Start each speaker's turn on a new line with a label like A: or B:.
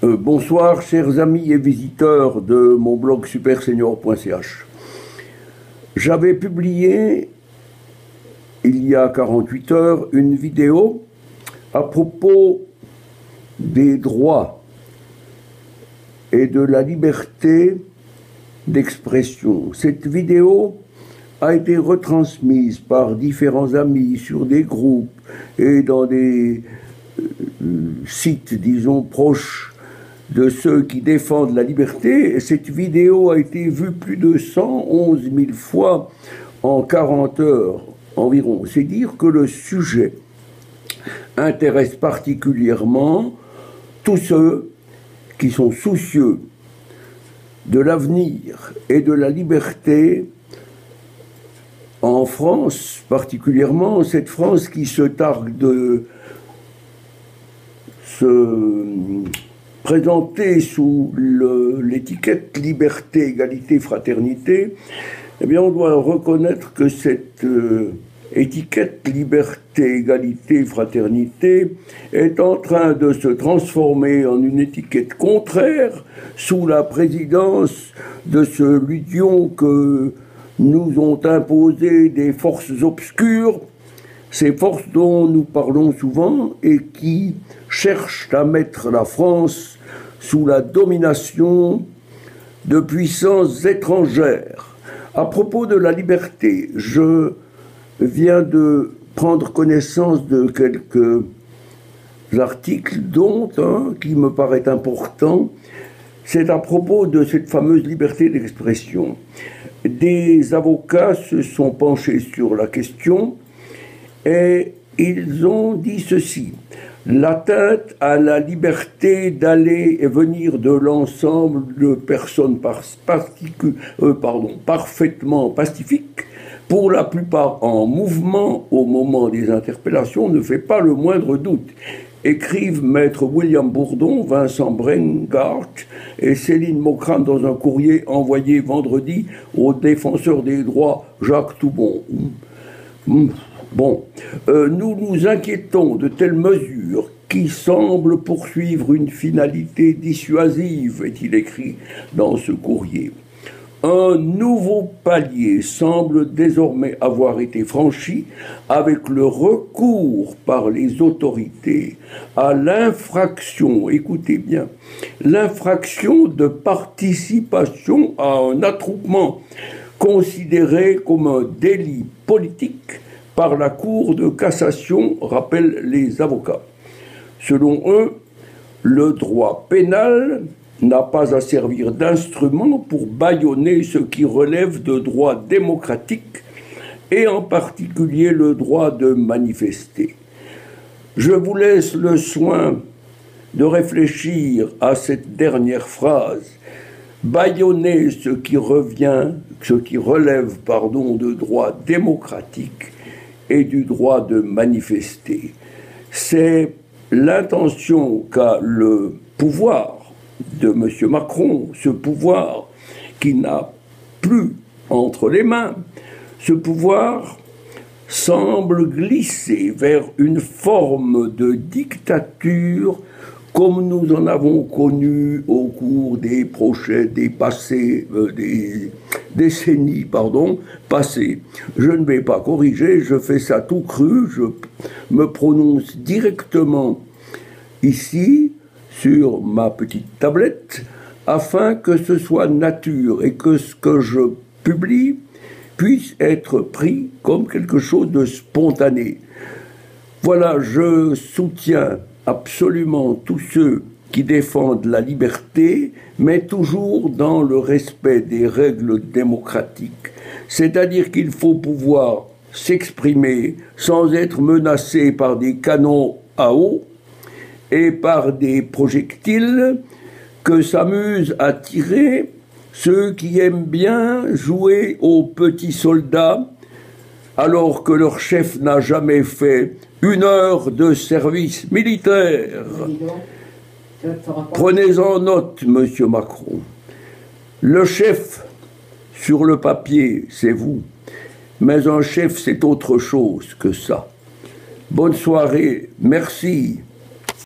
A: Bonsoir, chers amis et visiteurs de mon blog supersenior.ch. J'avais publié, il y a 48 heures, une vidéo à propos des droits et de la liberté d'expression. Cette vidéo a été retransmise par différents amis sur des groupes et dans des sites, disons, proches de ceux qui défendent la liberté. Et cette vidéo a été vue plus de 111 000 fois en 40 heures environ. C'est dire que le sujet intéresse particulièrement tous ceux qui sont soucieux de l'avenir et de la liberté en France, particulièrement cette France qui se targue de se présenter sous l'étiquette liberté, égalité, fraternité. Eh bien, on doit reconnaître que cette étiquette liberté, égalité, fraternité est en train de se transformer en une étiquette contraire sous la présidence de ce lion que nous ont imposé des forces obscures, ces forces dont nous parlons souvent et qui cherchent à mettre la France sous la domination de puissances étrangères. À propos de la liberté, je viens de prendre connaissance de quelques articles, dont un qui me paraît important. C'est à propos de cette fameuse liberté d'expression. Des avocats se sont penchés sur la question et ils ont dit ceci: l'atteinte à la liberté d'aller et venir de l'ensemble de personnes parfaitement pacifiques, pour la plupart en mouvement au moment des interpellations, ne fait pas le moindre doute. Écrivent maître William Bourdon, Vincent Brengart et Céline Maucran dans un courrier envoyé vendredi au défenseur des droits Jacques Toubon. Bon, nous nous inquiétons de telles mesures qui semblent poursuivre une finalité dissuasive, est-il écrit dans ce courrier. Un nouveau palier semble désormais avoir été franchi avec le recours par les autorités à l'infraction, écoutez bien, l'infraction de participation à un attroupement considéré comme un délit politique par la Cour de cassation, rappellent les avocats. Selon eux, le droit pénal n'a pas à servir d'instrument pour bâillonner ce qui relève de droits démocratiques et en particulier le droit de manifester. Je vous laisse le soin de réfléchir à cette dernière phrase. Bâillonner ce qui relève, de droits démocratiques et du droit de manifester. C'est l'intention qu'a le pouvoir de M. Macron, ce pouvoir qui n'a plus entre les mains. Ce pouvoir semble glisser vers une forme de dictature comme nous en avons connu au cours des décennies passées. Je ne vais pas corriger, je fais ça tout cru, je me prononce directement ici, sur ma petite tablette, afin que ce soit nature et que ce que je publie puisse être pris comme quelque chose de spontané. Voilà, je soutiens absolument tous ceux qui défendent la liberté, mais toujours dans le respect des règles démocratiques. C'est-à-dire qu'il faut pouvoir s'exprimer sans être menacé par des canons à eau et par des projectiles que s'amusent à tirer ceux qui aiment bien jouer aux petits soldats alors que leur chef n'a jamais fait 1 heure de service militaire. Prenez-en note, Monsieur Macron. Le chef, sur le papier, c'est vous. Mais un chef, c'est autre chose que ça. Bonne soirée, merci.